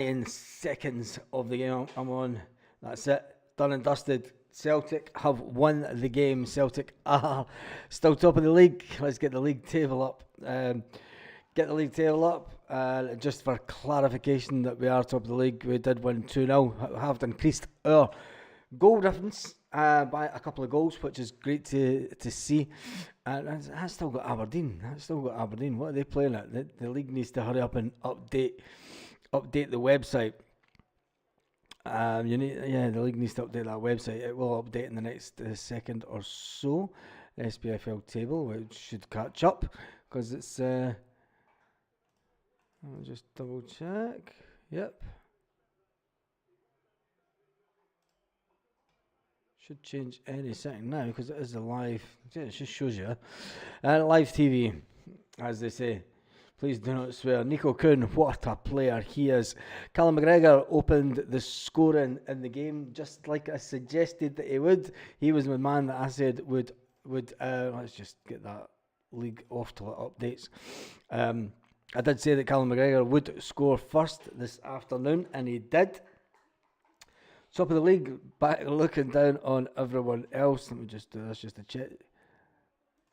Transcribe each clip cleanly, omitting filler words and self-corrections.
In seconds of the game I'm on. That's it. Done and dusted. Celtic have won the game. Celtic are still top of the league. Let's get the league table up. Get the league table up. Just for clarification that we are top of the league, we did win 2-0. Have increased our goal difference by a couple of goals, which is great to see. And that's still got Aberdeen. What are they playing at? The league needs to hurry up and update the website. The league needs to update that website. It will update in the next second or so. SPFL table, which should catch up because it's. I'll just double check. Yep. Should change any second now because it is a live. It just shows you. Live TV, as they say. Please do not swear. Nico Khun, what a player he is. Callum McGregor opened the scoring in the game just like I suggested that he would. He was the man that I said would let's just get that league off till it updates. I did say that Callum McGregor would score first this afternoon, and he did. Top of the league, back looking down on everyone else. Let me just do this just to check.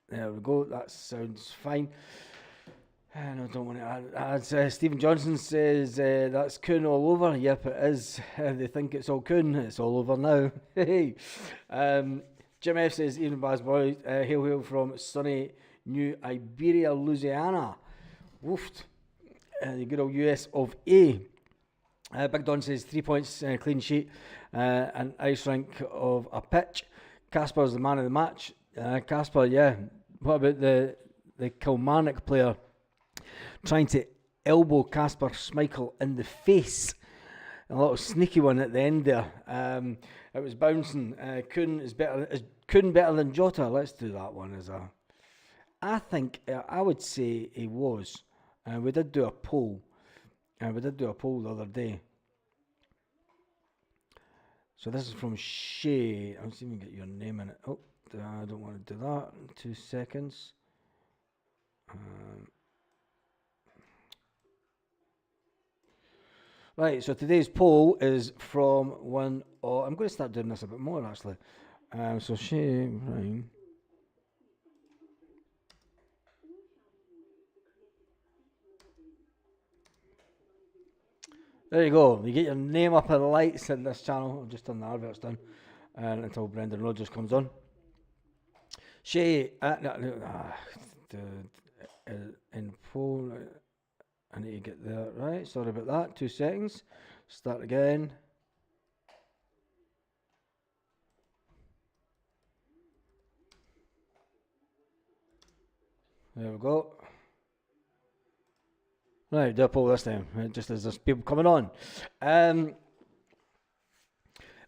There we go, that sounds fine. No, don't want to add. Stephen Johnson says that's Khun all over. Yep, it is. They think it's all Khun. It's all over now. Hey. Jim F says, even Baz Boy, hail from sunny New Iberia, Louisiana. Woofed. The good old US of A. Big Don says 3 points, clean sheet, an ice rink of a pitch. Casper's the man of the match. Casper, yeah. What about the Kilmarnock player trying to elbow Kasper Schmeichel in the face? A little sneaky one at the end there. It was bouncing. Khun is Khun better than Jota? Let's do that one as a. I think I would say he was. We did do a poll. The other day. So this is from Shay. I'll see if we can get your name in it. Oh, I don't want to do that. 2 seconds. Right, so today's poll is from one. I'm going to start doing this a bit more actually. So Shay, right. There you go. You get your name up in the lights in this channel. I've just done the adverts done, until Brendan Rodgers comes on. Shay, info. I need to get there right. Sorry about that. 2 seconds. Start again. There we go. Right, do a poll this time, just as there's people coming on.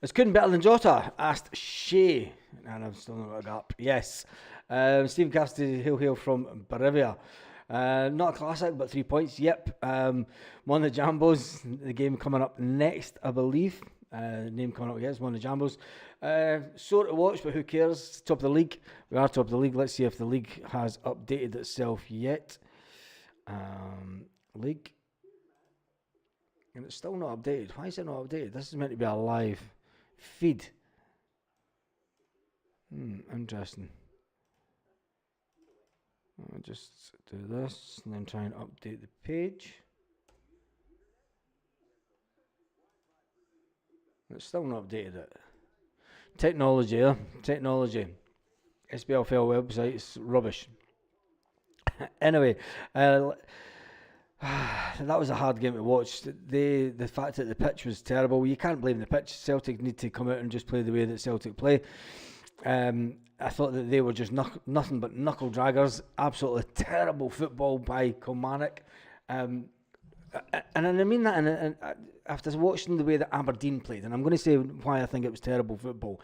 Is Khun better than Jota? Asked Shay. And I've still not got a gap. Yes. Stephen Cassidy, hail from Bolivia. Not a classic, but 3 points. Yep. One of the Jambos. The game coming up next, I believe. Name coming up, yes, one of the Jambos. Sore to watch, but who cares? Top of the league. We are top of the league. Let's see if the league has updated itself yet. League. And it's still not updated. Why is it not updated? This is meant to be a live feed. Interesting. I'll just do this and then try and update the page. It's still not updated it. Technology, Technology. SBLFL website is rubbish. Anyway, that was a hard game to watch. The fact that the pitch was terrible, you can't blame the pitch. Celtic need to come out and just play the way that Celtic play. I thought that they were just nothing but knuckle draggers. Absolutely terrible football by Kilmarnock. And I mean that and after watching the way that Aberdeen played, and I'm going to say why I think it was terrible football.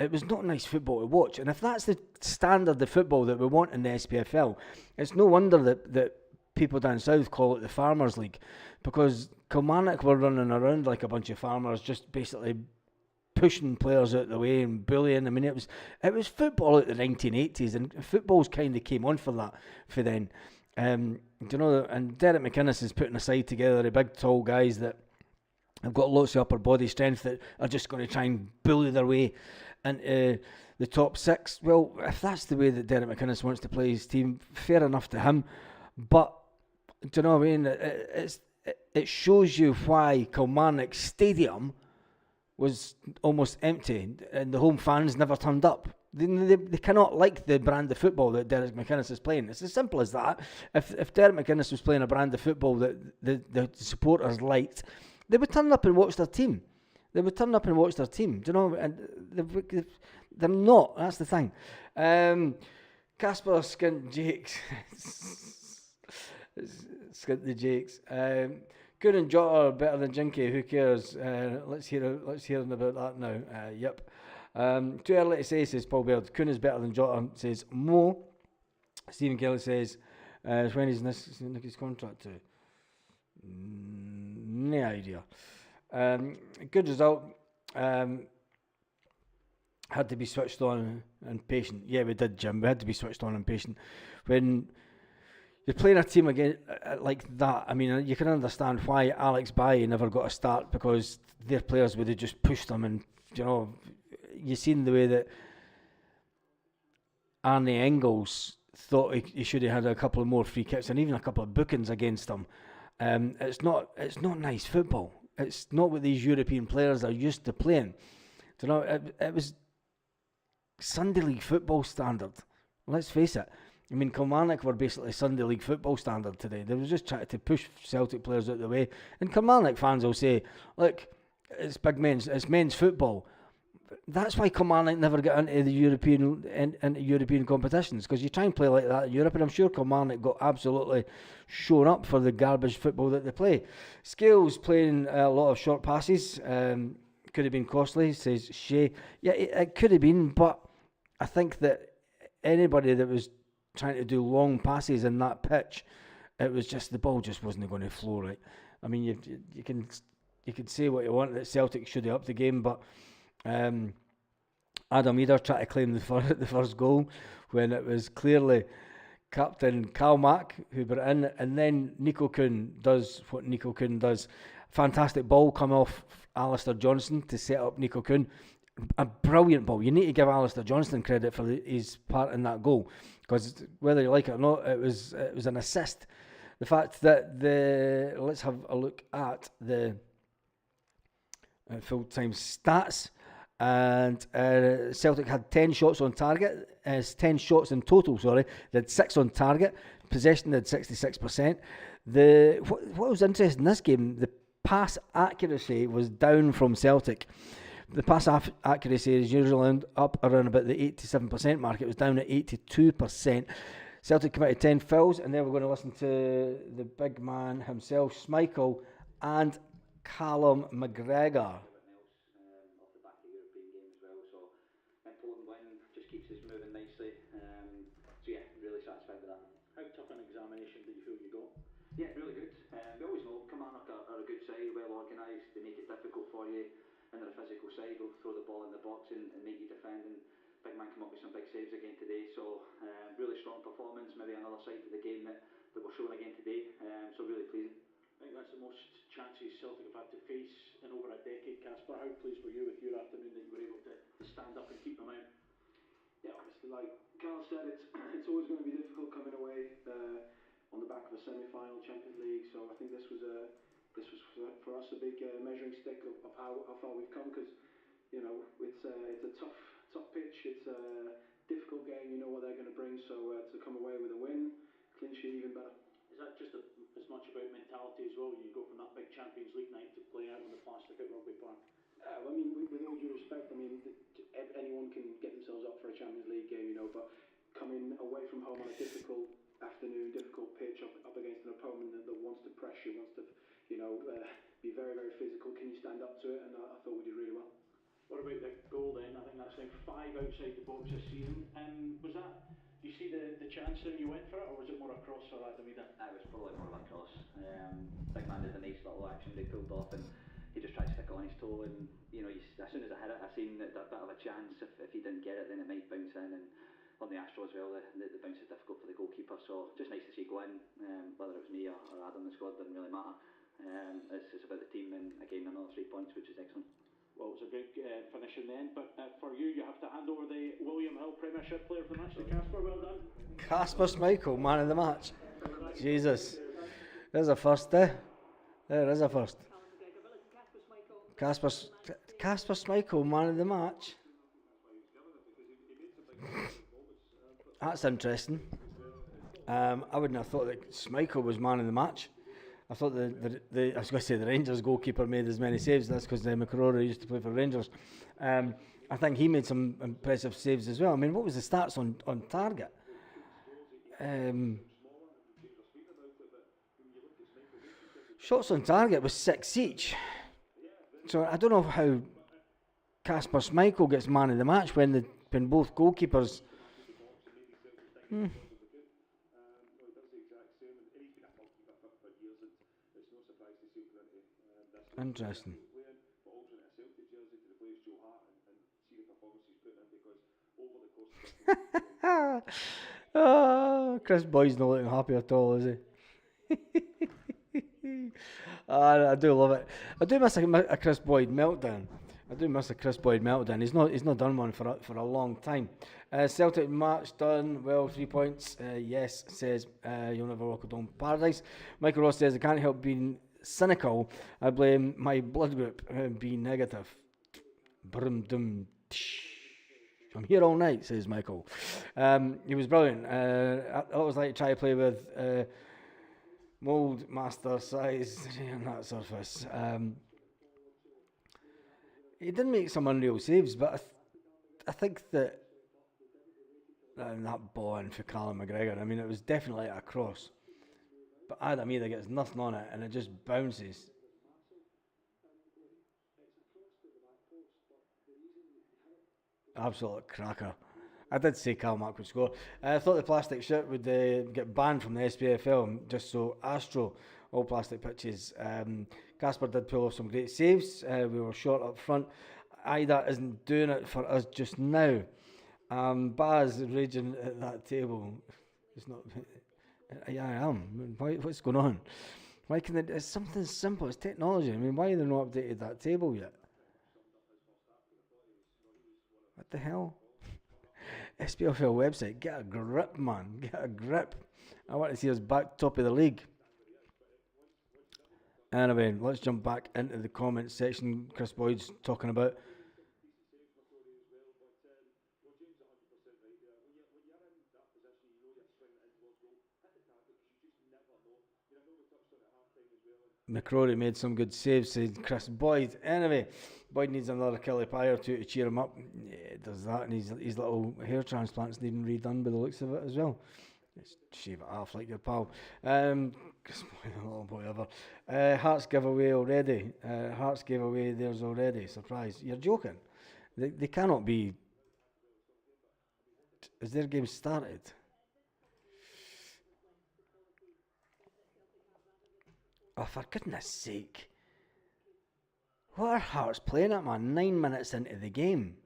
It was not nice football to watch. And if that's the standard of football that we want in the SPFL, it's no wonder that people down south call it the Farmers League, because Kilmarnock were running around like a bunch of farmers, just basically pushing players out the way and bullying. I mean, it was football out the 1980s, and football's kind of came on for then. And Derek McInnes is putting a side together the big tall guys that have got lots of upper body strength that are just going to try and bully their way into the top six. Well, if that's the way that Derek McInnes wants to play his team, fair enough to him. But do you know what I mean? It shows you why Kilmarnock Stadium was almost empty and the home fans never turned up. They cannot like the brand of football that Derek McInnes is playing. It's as simple as that. If Derek McInnes was playing a brand of football that the supporters liked, they would turn up and watch their team. Do you know? And they're not. That's the thing. Casper Skint Jakes. Skint the Jakes. Khun and Jota are better than Jinky. Who cares? Let's hear about that now. Yep. Too early to say, says Paul Baird. Khun is better than Jota, says Mo. Stephen Kelly says, when is Nicky's contract to? No idea. Good result. Had to be switched on and patient. Yeah, we did, Jim. We had to be switched on and patient. When you're playing a team again like that, I mean, you can understand why Alex Bailly never got a start, because their players would have just pushed them, and you know, you've seen the way that Arne Engels thought he should have had a couple of more free kicks and even a couple of bookings against him. It's not nice football. It's not what these European players are used to playing. You know, it was Sunday League football standard. Let's face it. I mean, Kilmarnock were basically Sunday League football standard today. They were just trying to push Celtic players out of the way. And Kilmarnock fans will say, look, it's men's football. That's why Kilmarnock never get into the European competitions, because you try and play like that in Europe, and I'm sure Kilmarnock got absolutely shown up for the garbage football that they play. Scales playing a lot of short passes. Could have been costly, says Shea. Yeah, it could have been, but I think that anybody that was trying to do long passes in that pitch, it was just, the ball just wasn't going to flow right. I mean, you can say what you want, that Celtic should have upped the game, but Adam Eder tried to claim the first goal when it was clearly captain Kalmak who brought in, and then Nico Khun does what Nico Khun does. Fantastic ball come off Alistair Johnson to set up Nico Khun. A brilliant ball. You need to give Alistair Johnson credit for his part in that goal, because whether you like it or not, it was an assist. The fact that let's have a look at the full-time stats, and Celtic had 10 shots on target, 10 shots in total, sorry. They had 6 on target, possession had 66%. What was interesting in this game, the pass accuracy was down from Celtic. The pass accuracy is usually up around about the 87% mark. It was down at 82%. Celtic committed 10 fouls, and then we're going to listen to the big man himself, Schmeichel, and Callum McGregor. Yeah, really good. We always know Kilmarnock are a good side, well organised. They make it difficult for you, and they're a physical side. They'll throw the ball in the box and make you defend. And big man come up with some big saves again today. So really strong performance. Maybe another side to the game that we're showing again today. So really pleasing. I think that's the most chances Celtic have had to face in over a decade. Casper, how pleased were you with your afternoon that you were able to stand up and keep them out? Yeah, obviously, like Carl said, it's always going to be difficult coming away on the back of a semi-final Champions League. So I think this was for us a big measuring stick of how far we've come, because you know it's a tough pitch. It's a difficult game. You know what they're going to bring. So to come away with a win, clean sheet, even better. Is that just as much about mentality as well? You go from that big Champions League night to playing out on the plastic at Rugby Park. I mean, with all due respect, I mean, anyone can get themselves up for a Champions League game, you know, but coming away from home on a difficult afternoon, difficult pitch, up against an opponent that wants to press you, wants to, you know, be very, very physical. Can you stand up to it? And I thought we did really well. What about the goal then? I think that's now 5 outside the box this season. Was that, do you see the chance then you went for it, or was it more a cross for Adam Eder? It was probably more of a cross. Big man did a nice little action they pulled off, and he just tried to stick it on his toe. And you know, as soon as I hit it, I seen that a bit of a chance. If he didn't get it, then it might bounce in. And on the Astro as well, the bounce is difficult for the goalkeeper. So just nice to see it go in. Whether it was me or Adam, the squad didn't really matter. It's about the team, and again another 3 points, which is excellent. Well, it was a good finish in the end, but for you, you have to hand over the William Hill Premiership Player of the Match to Casper. Well done. Casper Schmeichel, man of the match. Jesus. There's a first there. There is a first. Casper Schmeichel, man of the match. That's interesting. I wouldn't have thought that Schmeichel was man of the match. I thought I was going to say the Rangers goalkeeper made as many saves. That's because McCrory used to play for Rangers. I think he made some impressive saves as well. I mean, what was the stats on target? Shots on target was 6 each. So I don't know how Casper Schmeichel gets man of the match when both goalkeepers. Interesting. Chris Boyd's not looking happy at all, is he? I do love it. I do miss a Chris Boyd meltdown. He's not done one for a long time. Celtic match done. Well, 3 points. Yes, says you'll never walk alone paradise. Michael Ross says I can't help being cynical. I blame my blood group being negative. Brum dum. I'm here all night, says Michael. He was brilliant. I always like to try to play with mould master size on that surface. He did make some unreal saves, but I think that ball in for Callum McGregor, I mean, it was definitely a cross. But Adam either gets nothing on it and it just bounces. Absolute cracker. I did say Kilmarnock would score. I thought the plastic shit would get banned from the SPFL, just so Astro, all plastic pitches. Casper did pull off some great saves. We were short up front. Ida isn't doing it for us just now. Baz raging at that table. It's not. Yeah, I am. What's going on? Why can they? It's something simple. It's technology. I mean, why have they not updated that table yet? What the hell? SPFL website. Get a grip, man. Get a grip. I want to see us back top of the league. Anyway, let's jump back into the comments section. Chris Boyd's talking about. McCrory made some good saves, said Chris Boyd. Anyway, Boyd needs another Kelly Pie or two to cheer him up. Yeah, it does that, and his little hair transplants needing redone by the looks of it as well. Let's shave it off like your pal. Whatever. Hearts giveaway already. Hearts gave away theirs already. Surprise. You're joking. They cannot be. Has their game started? Oh, for goodness sake. What are Hearts playing at, man? 9 minutes into the game.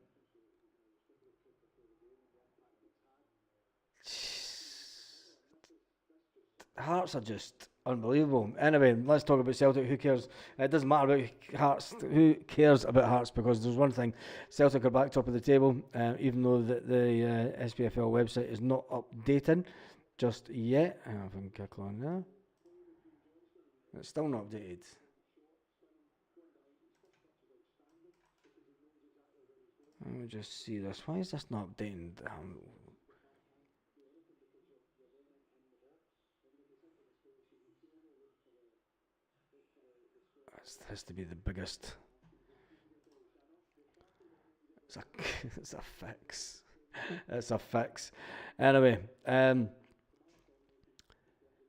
Hearts are just unbelievable. Anyway, let's talk about Celtic. Who cares? It doesn't matter about Hearts. Who cares about Hearts? Because there's one thing. Celtic are back top of the table, even though the SPFL website is not updated just yet. I don't know if I can click on there. It's still not updated. Let me just see this. Why is this not updating? This has to be the biggest. It's a fix. It's a fix. Anyway,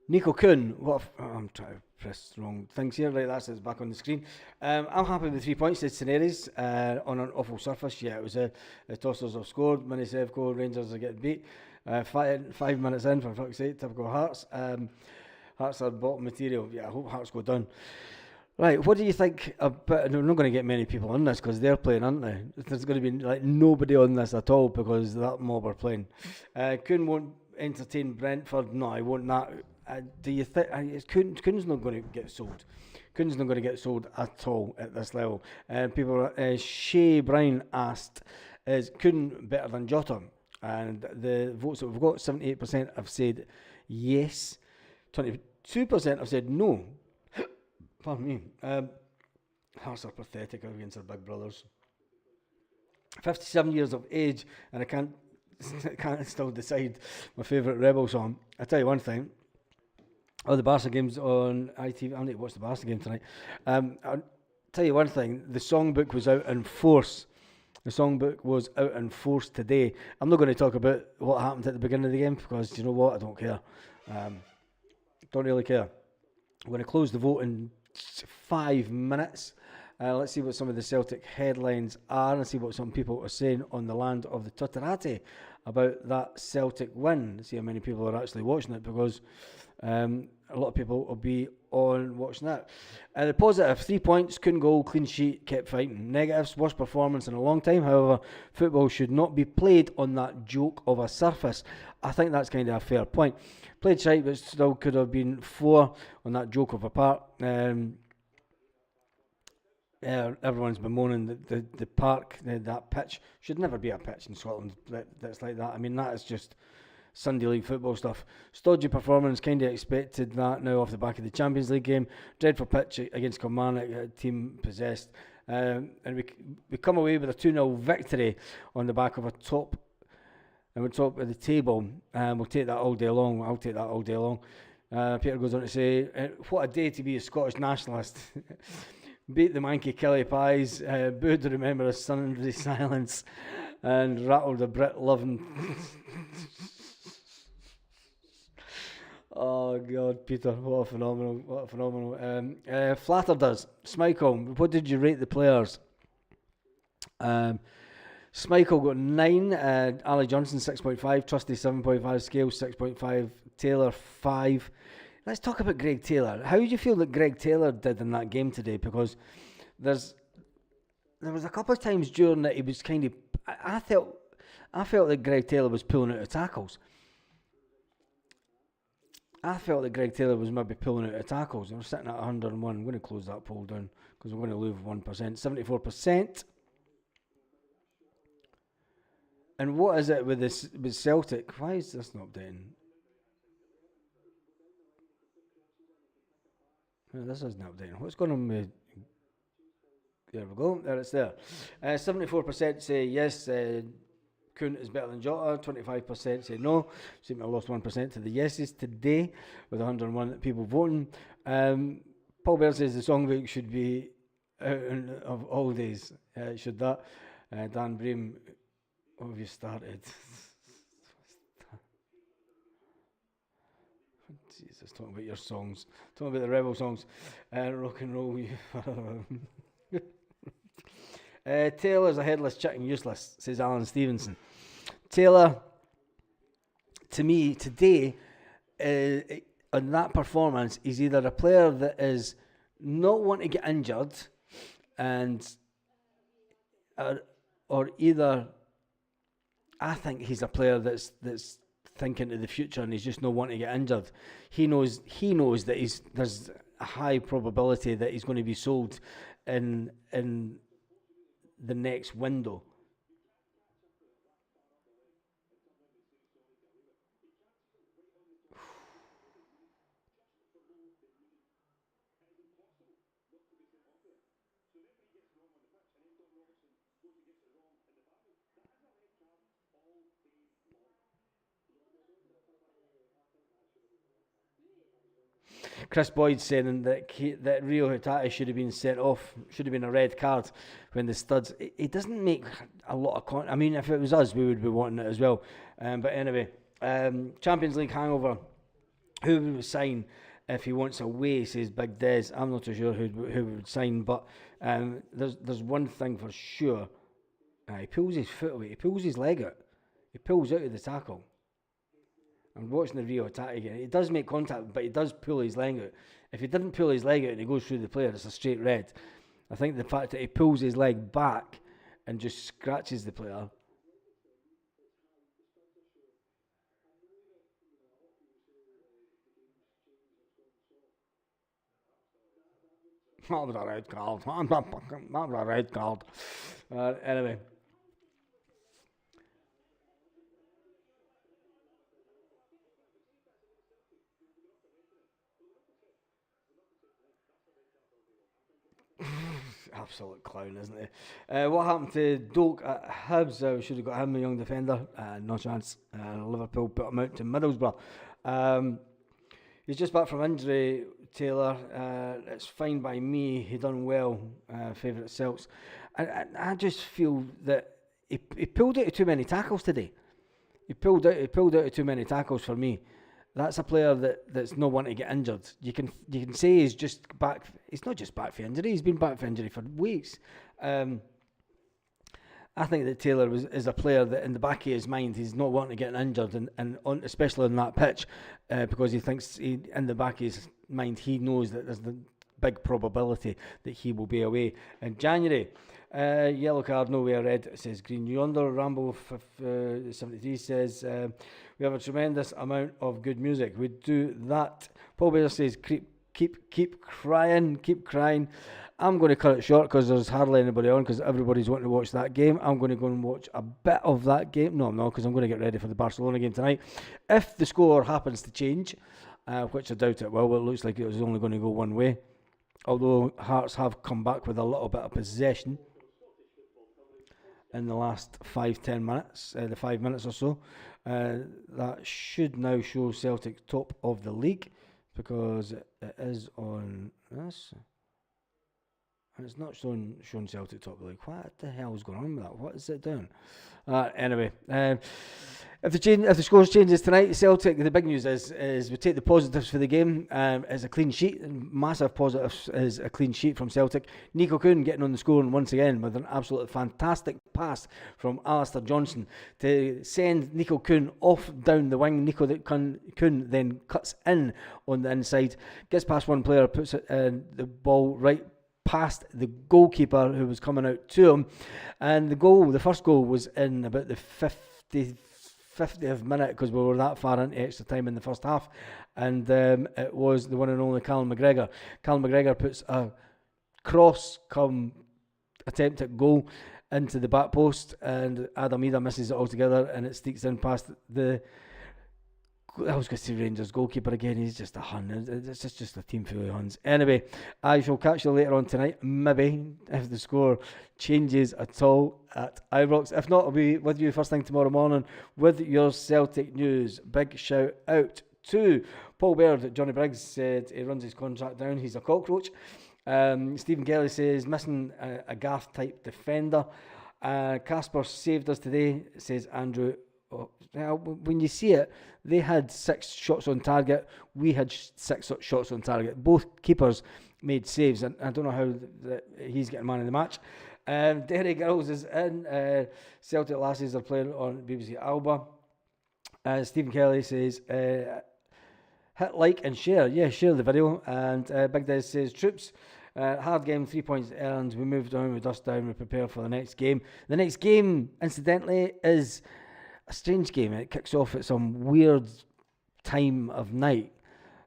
Nico Khun. I'm trying to press wrong things here. Right, that's it's back on the screen. I'm happy with 3 points. It's St. On an awful surface. Yeah, it was the Tossers have scored. Minisevco, Rangers are getting beat. 5 minutes in, for fuck's sake, typical Hearts. Hearts are bottom material. Yeah, I hope Hearts go down. Right, what do you think about... We're not going to get many people on this because they're playing, aren't they? There's going to be like nobody on this at all because that mob are playing. Khun won't entertain Brentford. No, I won't. That. Do you think Khun's not going to get sold? Khun's not going to get sold at all at this level. People, Shay Brown asked, is Khun better than Jota? And the votes that we've got, 78% have said yes, 22% have said no. Pardon me. Hearts are pathetic against their big brothers. 57 years of age, and I can't still decide my favourite Rebel song. I tell you one thing. Oh, the Barca game's on ITV. I need to watch the Barca game tonight. I'll tell you one thing. The songbook was out in force. The songbook was out in force today. I'm not going to talk about what happened at the beginning of the game because, you know what, I don't care. Don't really care. I'm going to close the vote in 5 minutes. Let's see what some of the Celtic headlines are and see what some people are saying on the land of the Tutterati about that Celtic win. Let's see how many people are actually watching it, because a lot of people will be on watching that. The positive, 3 points, couldn't goal, clean sheet, kept fighting. Negatives, worst performance in a long time. However, football should not be played on that joke of a surface. I think that's kind of a fair point. Played shite, but still could have been 4 on that joke of a part. Everyone's bemoaning the park, that pitch. Should never be a pitch in Scotland that's like that. I mean, that is just Sunday League football stuff. Stodgy performance, kind of expected that now off the back of the Champions League game. Dreadful pitch against Kilmarnock, team possessed. And we come away with a 2-0 victory on the back of a top, and we're top of the table. We'll take that all day long. I'll take that all day long. Peter goes on to say, what a day to be a Scottish nationalist. Beat the Manky Killie Pies, booed to remember a Sunday silence, and rattled the Brit loving. Oh God, Peter, what a phenomenal. Flattered us. Schmeichel, what did you rate the players? Schmeichel got 9, Ali Johnson 6.5, Trusty 7.5, Scales 6.5, Taylor 5. Let's talk about Greg Taylor. How do you feel that Greg Taylor did in that game today? Because there was a couple of times during that he was kind of. I felt that Greg Taylor was pulling out of tackles. I felt that Greg Taylor was maybe pulling out of tackles. We're sitting at 101. I'm going to close that poll down because we're going to lose 1%. 74%. And what is it with this with Celtic? Why is this not updating? No, this isn't updating. What's going on with... There we go. There it's there. 74% say yes, Khun is better than Jota. 25% say no. Seem to have lost 1% to the yeses today with 101 people voting. Paul Bell says the songbook should be out of all days. Should that? Dan Bream, what have you started? Jesus, talking about your songs. Talking about the Rebel songs. Rock and roll. Taylor's a headless chicken, useless, says Alan Stevenson. Taylor, to me, today, on that performance, is either a player that is not wanting to get injured, and or either I think he's a player that's thinking to the future and he's just not wanting to get injured. He knows that there's a high probability that he's going to be sold in the next window. Chris Boyd saying that Rio Hitati should have been sent off, should have been a red card when the studs. It doesn't make a lot of I mean, if it was us, we would be wanting it as well. But anyway, Champions League hangover. Who would sign if he wants away? Says Big Des. I'm not too sure who would sign, but there's one thing for sure. He pulls his foot away. He pulls his leg out. He pulls out of the tackle. I'm watching the Rio attack again. He does make contact, but he does pull his leg out. If he didn't pull his leg out and he goes through the player, it's a straight red. I think the fact that he pulls his leg back and just scratches the player. That was a red card. That was a red card. Anyway. Absolute clown, isn't he? What happened to Doak at Hibs? We should have got him, a young defender. No chance. Liverpool put him out to Middlesbrough. He's just back from injury, Taylor. It's fine by me. He done well. Favourite Celts. I just feel that he pulled out of too many tackles today. He pulled out of too many tackles for me. That's a player that's not wanting to get injured. You can say he's just back. He's not just back for injury. He's been back for injury for weeks. I think that Taylor is a player that in the back of his mind he's not wanting to get injured, and especially on that pitch, because he thinks in the back of his mind he knows that there's the big probability that he will be away in January. Yellow card, nowhere red. It says green. Yonder Rambo 73 says we have a tremendous amount of good music. We do that. Paul Bader says keep crying. I'm going to cut it short because there's hardly anybody on, because everybody's wanting to watch that game. I'm going to go and watch a bit of that game. No, I'm not, because I'm going to get ready for the Barcelona game tonight. If the score happens to change, which I doubt it will, it looks like it was only going to go one way. Although Hearts have come back with a little bit of possession in the last 5-10 minutes, the 5 minutes or so. That should now show Celtic top of the league, because it is on this. And it's not showing Celtic top of the league. What the hell is going on with that? What is it doing? Anyway, if the scores changes tonight, Celtic, the big news is we take the positives for the game. Is a clean sheet. Massive positives is a clean sheet from Celtic. Nico Khun getting on the scoring once again with an absolutely fantastic pass from Alistair Johnson to send Nico Khun off down the wing. Nico Khun then cuts in on the inside, gets past one player, puts the ball right past the goalkeeper who was coming out to him, and the first goal was in about the 50th minute, because we were that far into extra time in the first half, and it was the one and only Callum McGregor. Callum McGregor puts a cross come attempt at goal into the back post, and Adam Ida misses it altogether, and it sneaks in past I was going to say Rangers goalkeeper again. He's just a Hun. It's just a team full of Huns. Anyway, I shall catch you later on tonight, maybe, if the score changes at all at Ibrox. If not, I'll be with you first thing tomorrow morning with your Celtic news. Big shout out to Paul Baird. Johnny Briggs said he runs his contract down. He's a cockroach. Stephen Kelly says missing a Gaff type defender. Casper saved us today, says Andrew. Now, when you see it, they had 6 shots on target. We had 6 shots on target. Both keepers made saves, and I don't know how he's getting man of the match. Derry Girls is in. Celtic Lassies are playing on BBC Alba. Stephen Kelly says hit like and share. Yeah, share the video. And Big Des says troops. Hard game, 3 points earned. We moved on, we dust down, we prepare for the next game. The next game, incidentally, is a strange game. It kicks off at some weird time of night.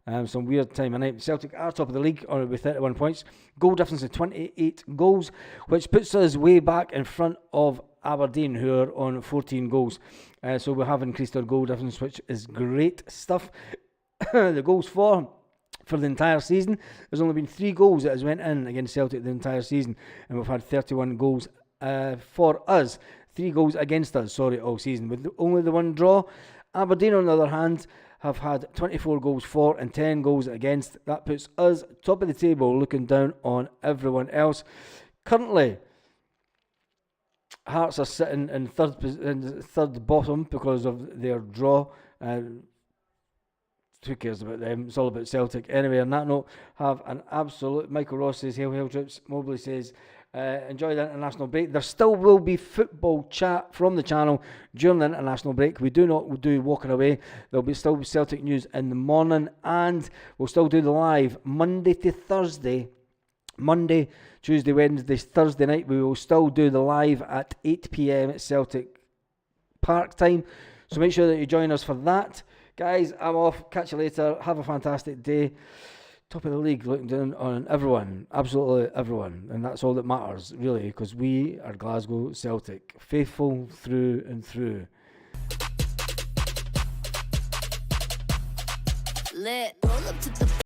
Celtic are top of the league with 31 points. Goal difference of 28 goals, which puts us way back in front of Aberdeen, who are on 14 goals. So we have increased our goal difference, which is great stuff. The goals for the entire season, there's only been 3 goals that has went in against Celtic the entire season, and we've had 31 goals for us. 3 goals against us, all season, with only the 1 draw. Aberdeen, on the other hand, have had 24 goals for and 10 goals against. That puts us top of the table, looking down on everyone else. Currently, Hearts are sitting in third bottom because of their draw. Who cares about them? It's all about Celtic. Anyway, on that note, have an absolute... Michael Ross says, hail troops. Mobley says... enjoy the international break. There still will be football chat from the channel during the international break. We do not do walking away. There'll be still be Celtic news in the morning, and we'll still do the live Monday to Thursday. Monday, Tuesday, Wednesday, Thursday night. We will still do the live at 8 p.m. at Celtic Park time. So make sure that you join us for that. Guys, I'm off. Catch you later. Have a fantastic day. top of the league, looking down on everyone, absolutely everyone, and that's all that matters, really, because we are Glasgow Celtic, faithful through and through. Lit. Roll up to the